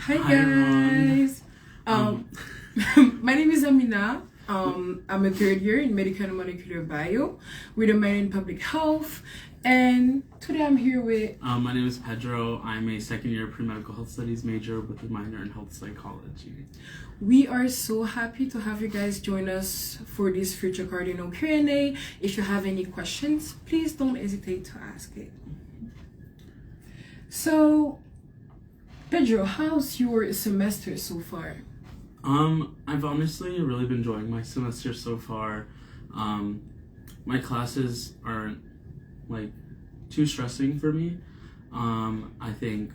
Hi Hi everyone. guys. My name is Amina. I'm a third year in medical and molecular bio with a minor in public health, and today I'm here with. My name is Pedro. I'm a second year pre-medical health studies major with a minor in health psychology. We are so happy to have you guys join us for this future cardinal Q&A. If you have any questions, please don't hesitate to ask it. So, Pedro, how's your semester so far? I've honestly really been enjoying my semester so far. My classes aren't like too stressing for me. I think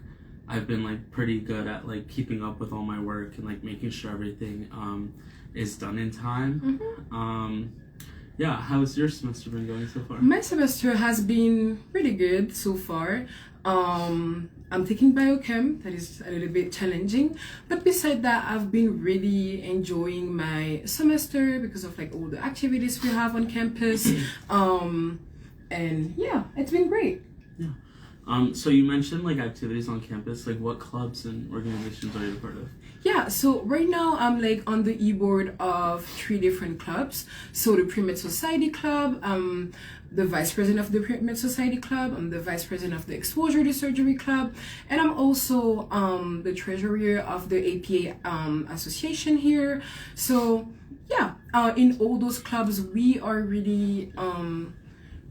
I've been like pretty good at like keeping up with all my work and like making sure everything is done in time. Yeah, how's your semester been going so far? My semester has been pretty good so far. I'm taking biochem, that is a little bit challenging, but beside that, I've been really enjoying my semester because of like all the activities we have on campus. And yeah, it's been great. Yeah. So you mentioned like activities on campus, like what clubs and organizations are you a part of? Yeah, so right now I'm like on the e-board of 3 different clubs. So the Pre-Med Society Club, the vice president of the Pre-Med Society Club, I'm the vice president of the Exposure to Surgery Club, and I'm also the treasurer of the APA association here. So yeah, in all those clubs we are really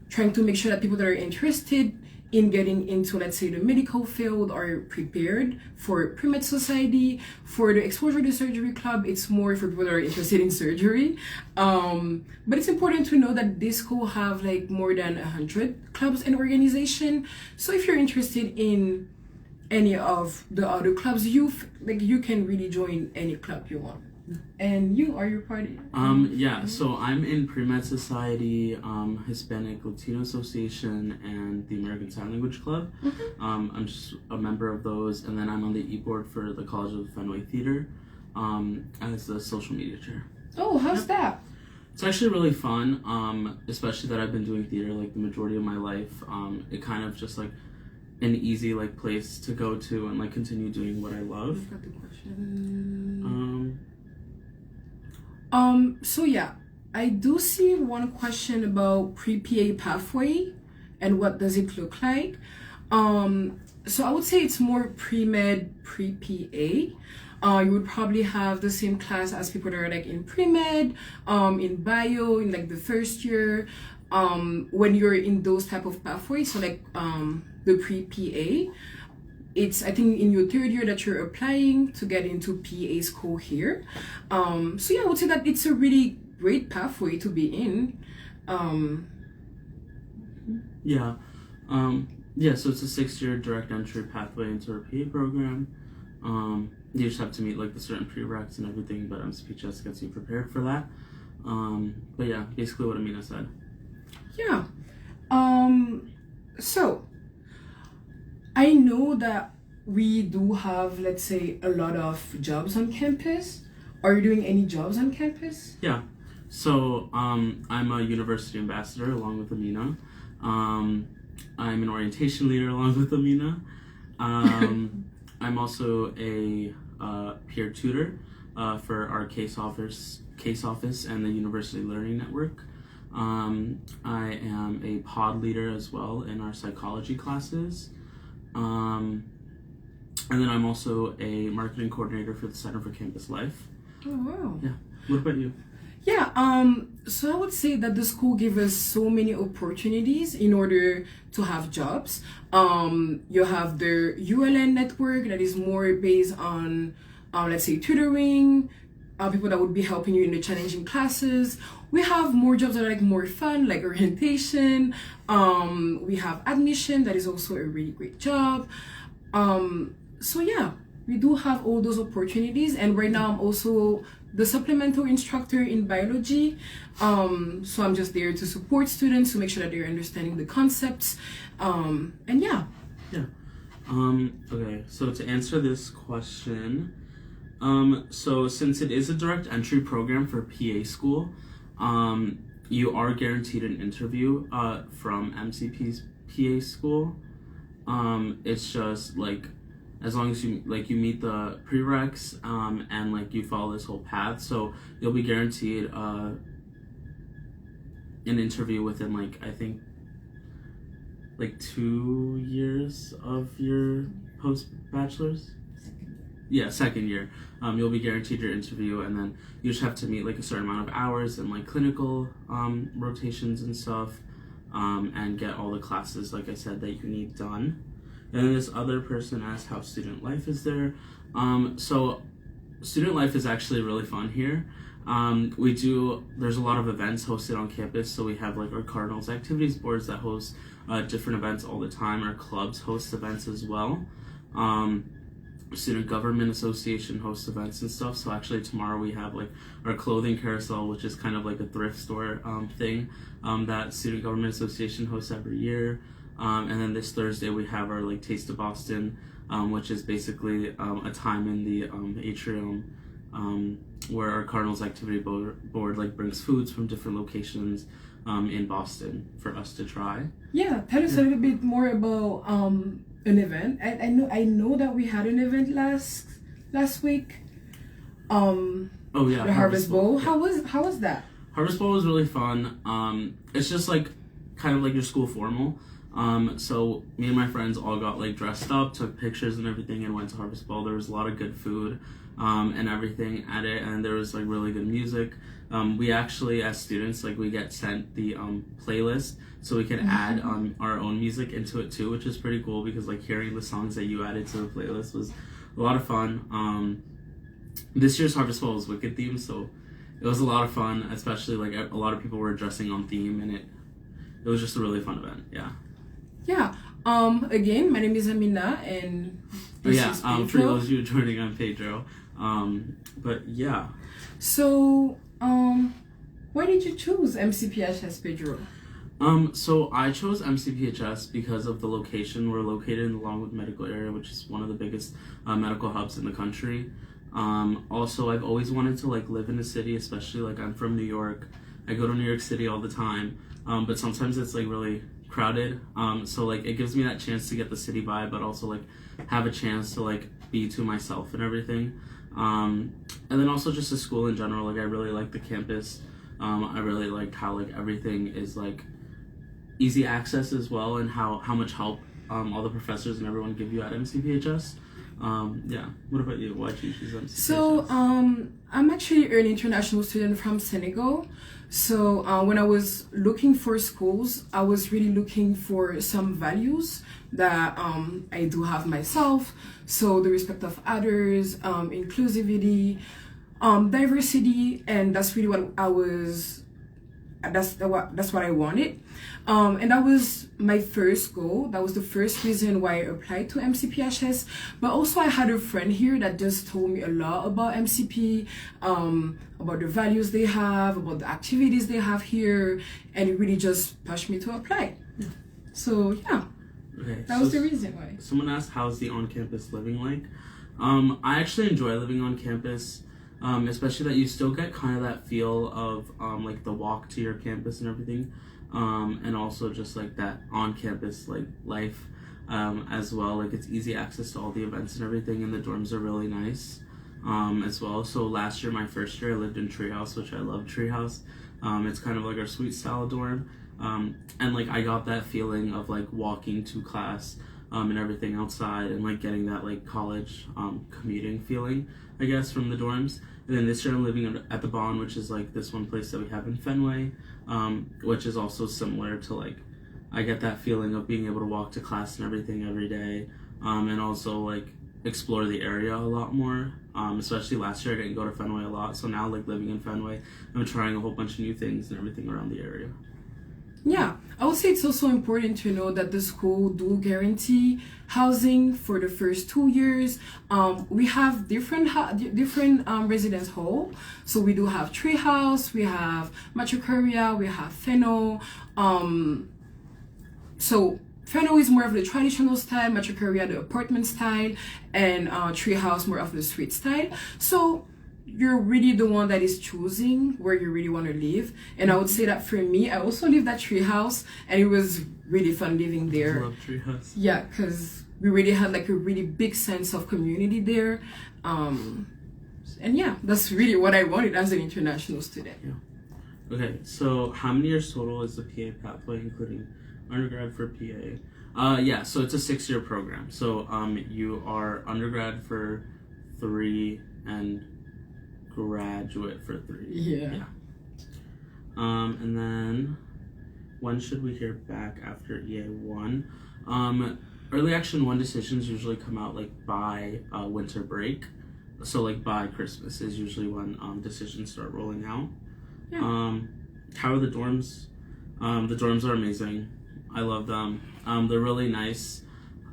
trying to make sure that people that are interested in getting into, let's say, the medical field are prepared. For Pre-Med Society, for the Exposure to Surgery Club, it's more for people that are interested in surgery. But it's important to know that this school have like more than 100 clubs and organization. So if you're interested in any of the other clubs, you can really join any club you want. And you are your party? Yeah, so I'm in Pre-Med Society, Hispanic Latino Association, and the American Sign Language Club. I'm just a member of those, and then I'm on the e-board for the College of Fenway Theater as the social media chair. Oh, how's that? It's actually really fun, especially that I've been doing theater like the majority of my life. It kind of just like an easy like place to go to and like continue doing what I love. I've got the question. So yeah, I do see one question about pre-PA pathway and what does it look like. So I would say it's more pre-med, pre-PA. You would probably have the same class as people that are like in pre-med, in bio, in like the first year, when you're in those type of pathways. So like the pre-PA, it's I think in your third year that you're applying to get into PA school here. So yeah, I would say that it's a really great pathway to be in. Yeah. Yeah, so it's a 6-year direct entry pathway into our PA program. You just have to meet like the certain prereqs and everything, but MCPHS gets you prepared for that. But yeah, basically what Amina said. Yeah. So I know that we do have, let's say, a lot of jobs on campus. Are you doing any jobs on campus? Yeah. So I'm a university ambassador along with Amina. I'm an orientation leader along with Amina. I'm also a peer tutor for our case office and the University Learning Network. I am a pod leader as well in our psychology classes. And then I'm also a marketing coordinator for the Center for Campus Life. Oh wow. Yeah. What about you? Yeah, so I would say that the school gives us so many opportunities in order to have jobs. You have the ULN network that is more based on, let's say, tutoring, people that would be helping you in the challenging classes. We have more jobs that are like more fun, like orientation. We have admission, that is also a really great job. So yeah, we do have all those opportunities, and right now I'm also the supplemental instructor in biology. So I'm just there to support students to make sure that they're understanding the concepts. And yeah. Yeah. Okay, so to answer this question, so since it is a direct entry program for PA school, you are guaranteed an interview from MCP's PA school. It's just like as long as you meet the prereqs and like you follow this whole path. So you'll be guaranteed an interview within like I think like 2 years of your post-bachelor's. Yeah, second year. You'll be guaranteed your interview, and then you just have to meet like a certain amount of hours and like clinical rotations and stuff, and get all the classes, like I said, that you need done. And then this other person asked how student life is there. So student life is actually really fun here. There's a lot of events hosted on campus, so we have like our Cardinals activities boards that host different events all the time. Our clubs host events as well. Student Government Association hosts events and stuff. So actually tomorrow we have like our clothing carousel, which is kind of like a thrift store thing that Student Government Association hosts every year. And then this Thursday we have our like Taste of Boston, which is basically a time in the atrium where our Cardinals activity board like brings foods from different locations in Boston for us to try. Yeah, tell us a little bit more about an event. I know that we had an event last week. Oh yeah, the Harvest Bowl. Yeah. How was that? Harvest Bowl was really fun. It's just like kind of like your school formal. So me and my friends all got like dressed up, took pictures and everything, and went to Harvest Bowl. There was a lot of good food and everything at it, and there was like really good music. We actually, as students, like we get sent the playlist, so we can add our own music into it too, which is pretty cool because like hearing the songs that you added to the playlist was a lot of fun. This year's Harvest Bowl was Wicked themed, so it was a lot of fun, especially like a lot of people were dressing on theme, and it was just a really fun event. Yeah. Again, my name is Amina, and this is Pedro. For those of you joining, I'm Pedro. But yeah. So, why did you choose MCPHS, Pedro? So I chose MCPHS because of the location. We're located in the Longwood Medical Area, which is one of the biggest medical hubs in the country. Also, I've always wanted to like live in a city, especially like I'm from New York. I go to New York City all the time, but sometimes it's like really crowded. So like it gives me that chance to get the city vibe, but also like have a chance to like be to myself and everything. And then also just the school in general. Like I really like the campus. I really liked how like everything is like easy access as well, and how much help all the professors and everyone give you at MCPHS. What about you? Why did you choose MCPHS? So I'm actually an international student from Senegal. So when I was looking for schools, I was really looking for some values that I do have myself. So the respect of others, inclusivity, diversity, and that's really what I was. That's what I wanted, and that was my first goal. That was the first reason why I applied to MCPHS. But also I had a friend here that just told me a lot about MCP, about the values they have, about the activities they have here, and it really just pushed me to apply. So yeah, okay, that was the reason why. Someone asked, how's the on-campus living like? I actually enjoy living on campus. Especially that you still get kind of that feel of like the walk to your campus and everything, and also just like that on-campus like life as well. Like it's easy access to all the events and everything, and the dorms are really nice as well. So last year, my first year, I lived in Treehouse, which I love Treehouse. It's kind of like our suite style dorm, and like I got that feeling of like walking to class and everything outside, and like getting that like college commuting feeling, I guess, from the dorms. And then this year I'm living at the Bond, which is like this one place that we have in Fenway, which is also similar to like, I get that feeling of being able to walk to class and everything every day, and also like explore the area a lot more. Especially last year I didn't go to Fenway a lot, so now like living in Fenway, I'm trying a whole bunch of new things and everything around the area. Yeah, I would say it's also important to know that the school do guarantee housing for the first 2 years. We have different residence hall. So we do have Treehouse, we have Machocaria, we have Feno. So Feno is more of the traditional style, Machocaria the apartment style, and Treehouse more of the suite style. So you're really the one that is choosing where you really want to live. And I would say that for me, I also lived at treehouse, and it was really fun living there. I love treehouse. Yeah, because we really had like a really big sense of community there. And yeah, that's really what I wanted as an international student. Yeah. Okay, so how many years total is the PA pathway, including undergrad for PA? Yeah, so it's a 6-year program. So you are undergrad for 3 and graduate for 3. Yeah. And then when should we hear back after EA1? Early Action 1 decisions usually come out like by winter break. So like by Christmas is usually when decisions start rolling out. Yeah. How are the dorms? The dorms are amazing. I love them. They're really nice.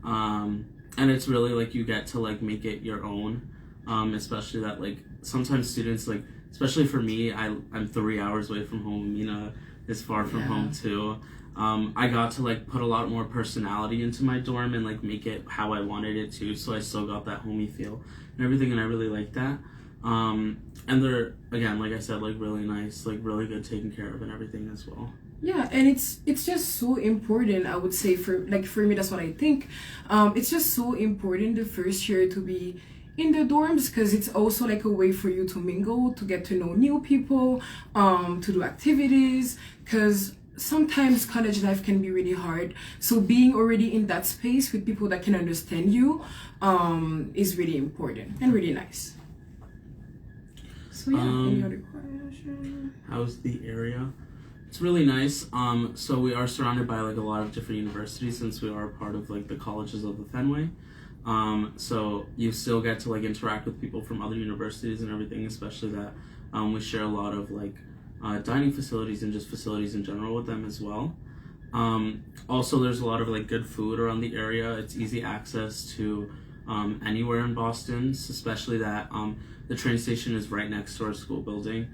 And it's really like you get to like make it your own. Especially that like sometimes students like, especially for me, I'm 3 hours away from home. Amina is far from home too. I got to like put a lot more personality into my dorm and like make it how I wanted it to, so I still got that homey feel and everything, and I really like that. And they're, again, like I said, like really nice, like really good taken care of and everything as well. Yeah, and it's just so important, I would say, for me, that's what I think. It's just so important the first year to be in the dorms, because it's also like a way for you to mingle, to get to know new people, to do activities, because sometimes college life can be really hard. So being already in that space with people that can understand you is really important and really nice. So yeah, any other question? How's the area? It's really nice. So we are surrounded by like a lot of different universities, since we are part of like the colleges of the Fenway. So you still get to like interact with people from other universities and everything, especially that we share a lot of like dining facilities and just facilities in general with them as well. Also, there's a lot of like good food around the area. It's easy access to anywhere in Boston, especially that the train station is right next to our school building.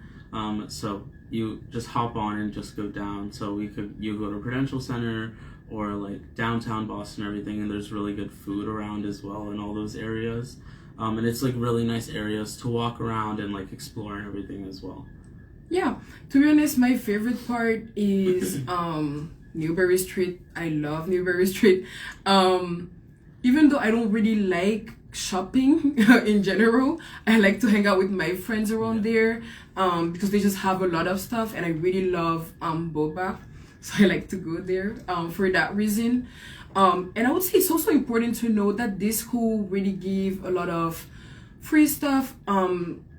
So you just hop on and just go down. So you go to Prudential Center or like downtown Boston, everything, and there's really good food around as well in all those areas. And it's like really nice areas to walk around and like explore and everything as well. Yeah, to be honest, my favorite part is Newberry Street. I love Newberry Street. Even though I don't really like shopping in general, I like to hang out with my friends around there because they just have a lot of stuff, and I really love boba, so I like to go there for that reason. And I would say it's also important to know that this school really give a lot of free stuff.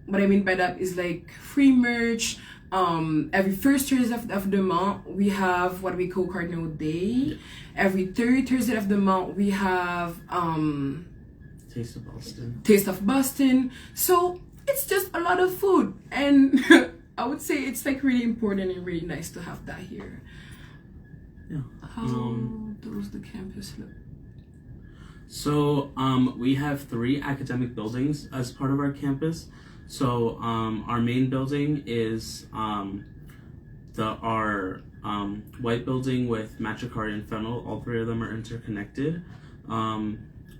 What I mean by that is like free merch. Every first Thursday of the month we have what we call Cardinal Day. Every third Thursday of the month we have Taste of Boston. Taste of Boston. So it's just a lot of food, and I would say it's like really important and really nice to have that here. Yeah. How does the campus look? So we have 3 academic buildings as part of our campus. So our main building is our white building with Matricari and Fennel. All 3 of them are interconnected.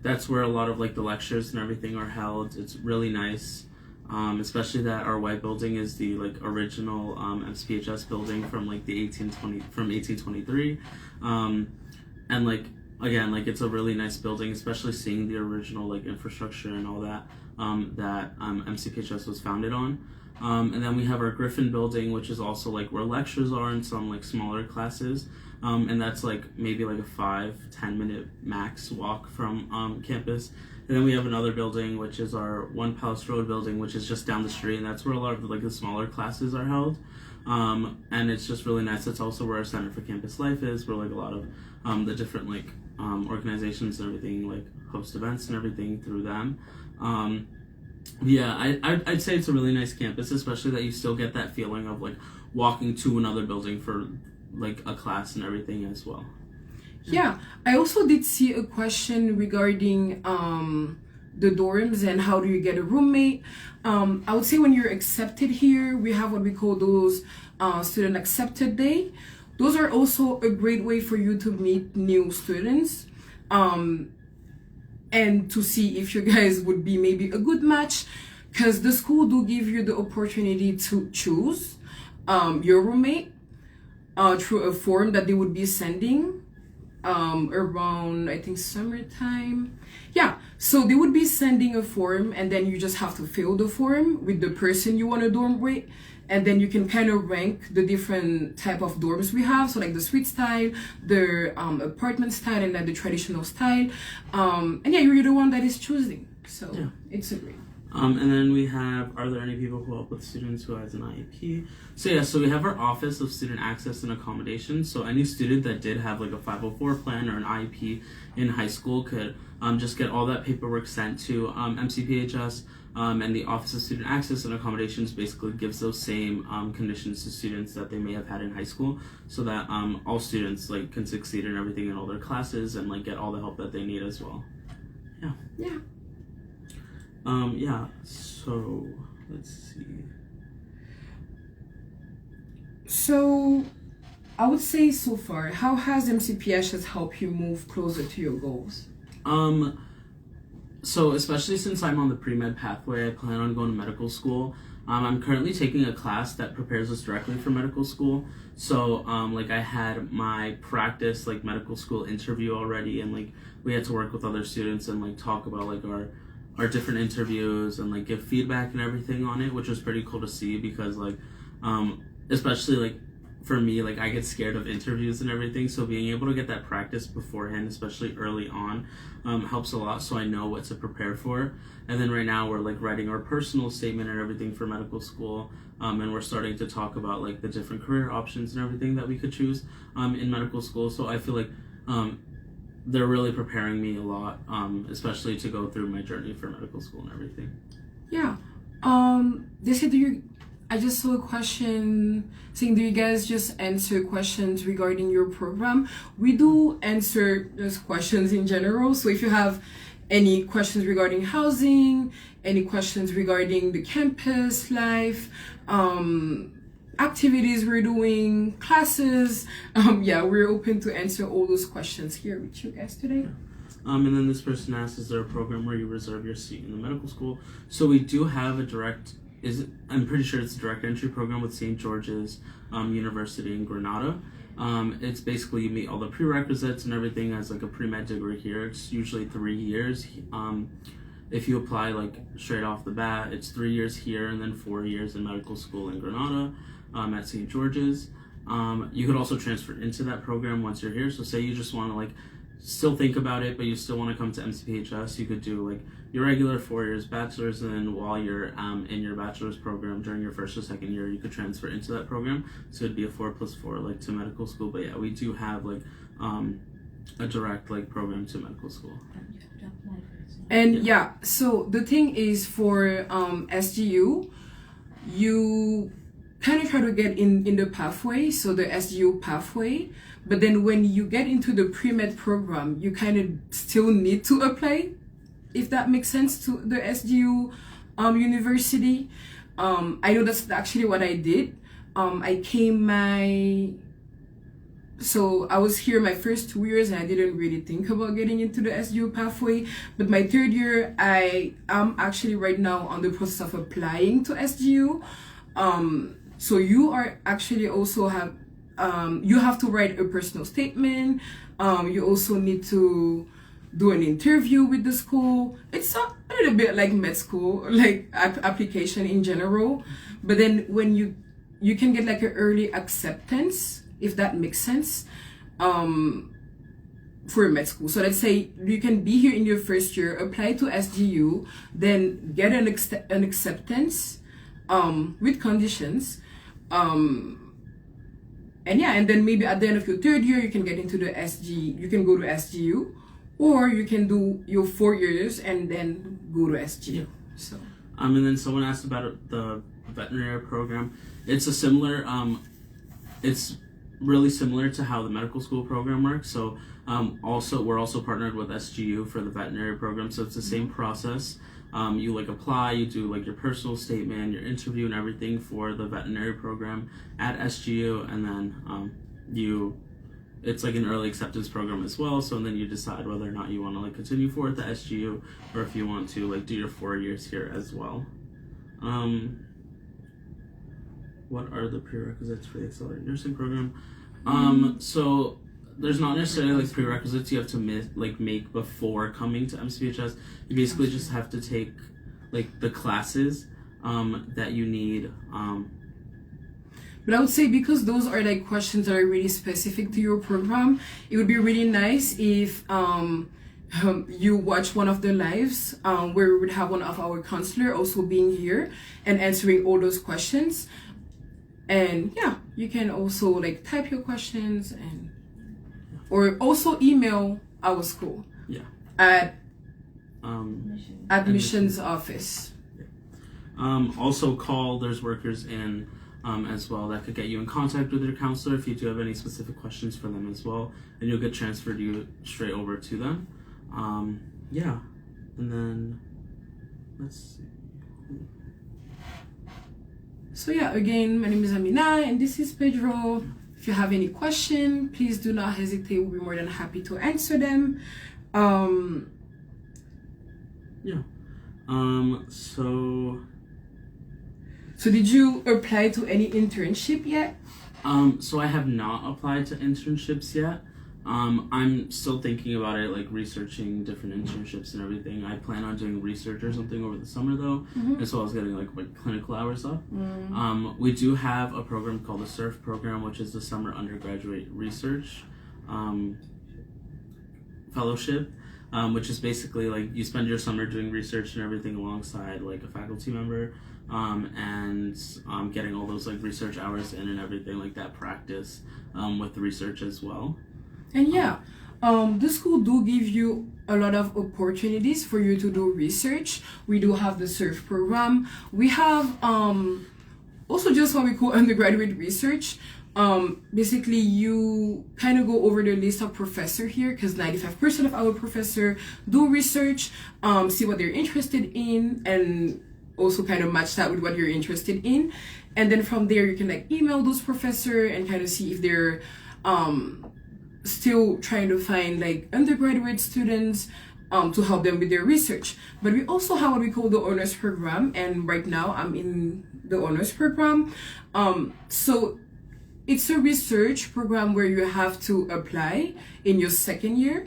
That's where a lot of like the lectures and everything are held. It's really nice, especially that our white building is the like original MCPHS building from like the 1823, and like again, like it's a really nice building, especially seeing the original like infrastructure and all that that MCPHS was founded on. And then we have our Griffin building, which is also like where lectures are and some like smaller classes. And that's like maybe like a 5-10 minute max walk from campus. And then we have another building, which is our One Palace Road building, which is just down the street, and that's where a lot of like the smaller classes are held. And it's just really nice. That's also where our Center for Campus Life is, where like a lot of the different like organizations and everything like host events and everything through them. Yeah, I'd say it's a really nice campus, especially that you still get that feeling of like walking to another building for like a class and everything as well. Yeah, I also did see a question regarding the dorms and how do you get a roommate. I would say when you're accepted here, we have what we call those student accepted day. Those are also a great way for you to meet new students and to see if you guys would be maybe a good match. because the school do give you the opportunity to choose your roommate through a form that they would be sending around, I think, summertime. Yeah, so they would be sending a form, and then you just have to fill the form with the person you want to dorm with, and then you can kind of rank the different type of dorms we have. So like the suite style, the apartment style, and then the traditional style. And yeah, you're the one that is choosing. So yeah, it's a great. And then we have, are there any people who help with students who has an IEP? So yeah, so we have our Office of Student Access and Accommodation. So any student that did have like a 504 plan or an IEP in high school could just get all that paperwork sent to MCPHS. And the Office of Student Access and Accommodations basically gives those same conditions to students that they may have had in high school, so that all students like can succeed in everything in all their classes and like get all the help that they need as well. Yeah. Yeah. Yeah, so let's see. So I would say so far, how has MCPHS helped you move closer to your goals? So especially since I'm on the pre-med pathway, I plan on going to medical school. I'm currently taking a class that prepares us directly for medical school. So like I had my practice like medical school interview already, and like we had to work with other students and like talk about like our different interviews and like give feedback and everything on it, which was pretty cool to see, because like especially like for me, like I get scared of interviews and everything, so being able to get that practice beforehand, especially early on, helps a lot, so I know what to prepare for. And then right now we're like writing our personal statement and everything for medical school, and we're starting to talk about like the different career options and everything that we could choose in medical school. So I feel like they're really preparing me a lot, especially to go through my journey for medical school and everything. Yeah. They said, I just saw a question saying, do you guys just answer questions regarding your program? We do answer those questions in general. So if you have any questions regarding housing, any questions regarding the campus life, activities we're doing, classes, yeah, we're open to answer all those questions here with you guys today. And then this person asks, is there a program where you reserve your seat in the medical school? So we do have a I'm pretty sure it's a direct entry program with St. George's University in Granada. It's basically you meet all the prerequisites and everything as like a pre-med degree here. It's usually 3 years. If you apply like straight off the bat, it's 3 years here and then 4 years in medical school in Granada at St. George's. You could also transfer into that program once you're here. So say you just want to like still think about it, but you still want to come to MCPHS, you could do like your regular 4 years bachelor's, and then while you're in your bachelor's program during your first or second year, you could transfer into that program. So it'd be a 4+4 like to medical school. But yeah, we do have like a direct like program to medical school. And yeah, so the thing is for SGU, you kind of try to get in the pathway, so the SGU pathway, but then when you get into the pre-med program, you kind of still need to apply, if that makes sense, to the SGU university. I know that's actually what I did. So I was here my first 2 years and I didn't really think about getting into the SGU pathway, but my third year, I am actually right now on the process of applying to SGU. So you are actually also you have to write a personal statement. You also need to do an interview with the school. It's a little bit like med school, like application in general. But then when you can get like an early acceptance, if that makes sense, for med school. So let's say you can be here in your first year, apply to SGU, then get an acceptance with conditions. And yeah, and then maybe at the end of your third year, you can get into you can go to SGU, or you can do your 4 years and then go to SGU. Yeah. So. And then someone asked about the veterinary program. It's a similar, it's really similar to how the medical school program works. So we're also partnered with SGU for the veterinary program. So it's the same process. You like apply, you do like your personal statement, your interview and everything for the veterinary program at SGU, and then it's like an early acceptance program as well. So and then you decide whether or not you want to like continue forward at the SGU, or if you want to like do your 4 years here as well. What are the prerequisites for the accelerated nursing program? So there's not necessarily like prerequisites you have to make before coming to MCHS. You basically just have to take like the classes that you need. But I would say because those are like questions that are really specific to your program, it would be really nice if you watch one of the lives where we would have one of our counselor also being here and answering all those questions. And yeah, you can also like type your questions and or also email our school at admissions office. Also call, there's workers in as well that could get you in contact with your counselor if you do have any specific questions for them as well, and you'll get transferred you straight over to them. And then let's see. So yeah, again, my name is Amina and this is Pedro. If you have any question, please do not hesitate. We'll be more than happy to answer them. So did you apply to any internship yet? So I have not applied to internships yet. I'm still thinking about it, like researching different internships and everything. I plan on doing research or something over the summer though, as well as getting like clinical hours up. We do have a program called the SURF program, which is the Summer Undergraduate Research Fellowship, which is basically like you spend your summer doing research and everything alongside like a faculty member, and getting all those like research hours in and everything like that practice with research as well. And yeah, the school do give you a lot of opportunities for you to do research. We do have the SURF program. We have also just what we call undergraduate research. Basically, you kind of go over the list of professor here because 95% of our professor do research, see what they're interested in, and also kind of match that with what you're interested in. And then from there, you can like email those professor and kind of see if they're still trying to find like undergraduate students to help them with their research. But we also have what we call the honors program, and right now I'm in the honors program. So it's a research program where you have to apply in your second year.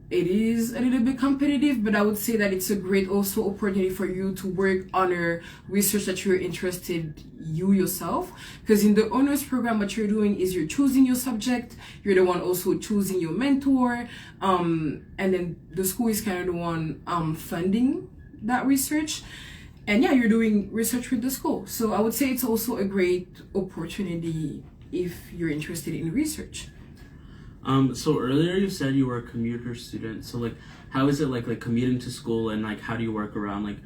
It is a little bit competitive, but I would say that it's a great also opportunity for you to work on a research that you're interested you yourself. Because in the honors program, what you're doing is you're choosing your subject. You're the one also choosing your mentor. And then the school is kind of the one funding that research. And yeah, you're doing research with the school. So I would say it's also a great opportunity if you're interested in research. So earlier you said you were a commuter student. So like, how is it like commuting to school, and like how do you work around like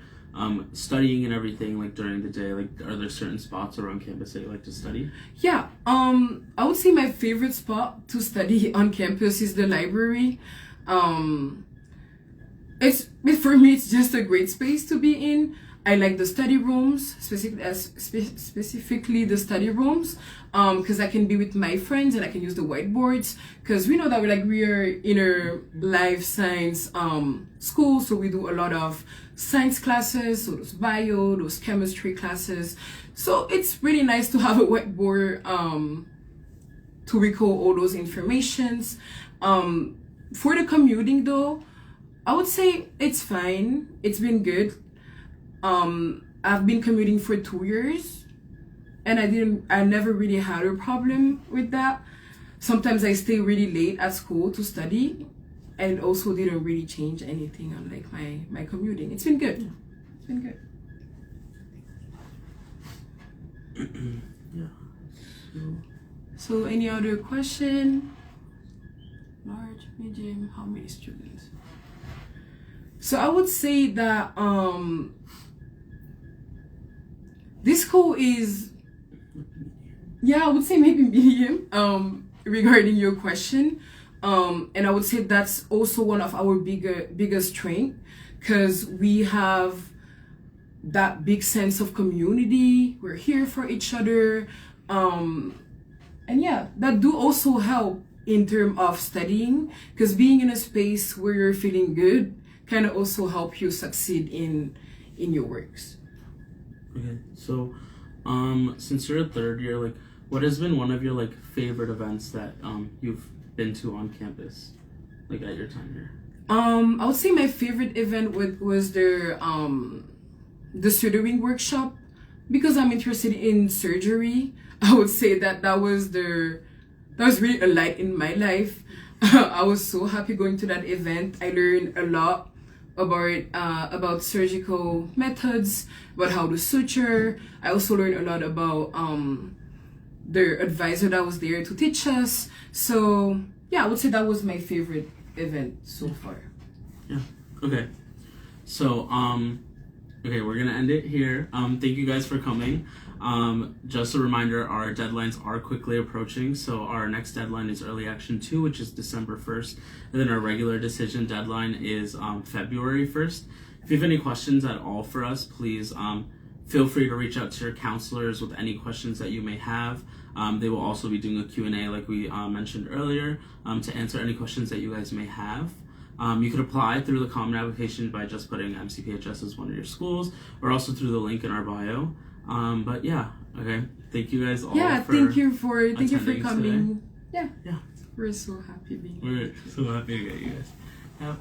studying and everything like during the day? Like, are there certain spots around campus that you like to study? Yeah, I would say my favorite spot to study on campus is the library. For me, it's just a great space to be in. I like the study rooms, specifically the study rooms, because I can be with my friends and I can use the whiteboards. Because we know that we are in a life science school, so we do a lot of science classes, so those bio, those chemistry classes. So it's really nice to have a whiteboard to recall all those informations. For the commuting though, I would say it's fine. It's been good. I've been commuting for 2 years and I never really had a problem with that. Sometimes I stay really late at school to study, and also didn't really change anything on like my commuting. It's been good. It's been good. Yeah. So any other question? Large, medium, how many students? So I would say that this school is, yeah, I would say maybe medium regarding your question. And I would say that's also one of our biggest strength, because we have that big sense of community. We're here for each other. And yeah, that do also help in terms of studying, because being in a space where you're feeling good kind of also help you succeed in in your works. Okay, so since you're a third year, like, what has been one of your like favorite events that you've been to on campus, like at your time here? I would say my favorite event was the surgery workshop, because I'm interested in surgery. I would say that was really a light in my life. I was so happy going to that event. I learned a lot about surgical methods, about how to suture. I also learned a lot about the advisor that was there to teach us. So yeah, I would say that was my favorite event so far. Yeah. Okay. So okay, we're gonna end it here. Thank you guys for coming. Just a reminder, our deadlines are quickly approaching. So our next deadline is Early Action 2, which is December 1st. And then our regular decision deadline is February 1st. If you have any questions at all for us, please feel free to reach out to your counselors with any questions that you may have. They will also be doing a Q&A like we mentioned earlier to answer any questions that you guys may have. You could apply through the common application by just putting MCPHS as one of your schools, or also through the link in our bio. But yeah, okay. Thank you guys all. Yeah, thank you for coming. Today. Yeah, yeah, we're so happy being we're here. so happy to get you guys. Yeah.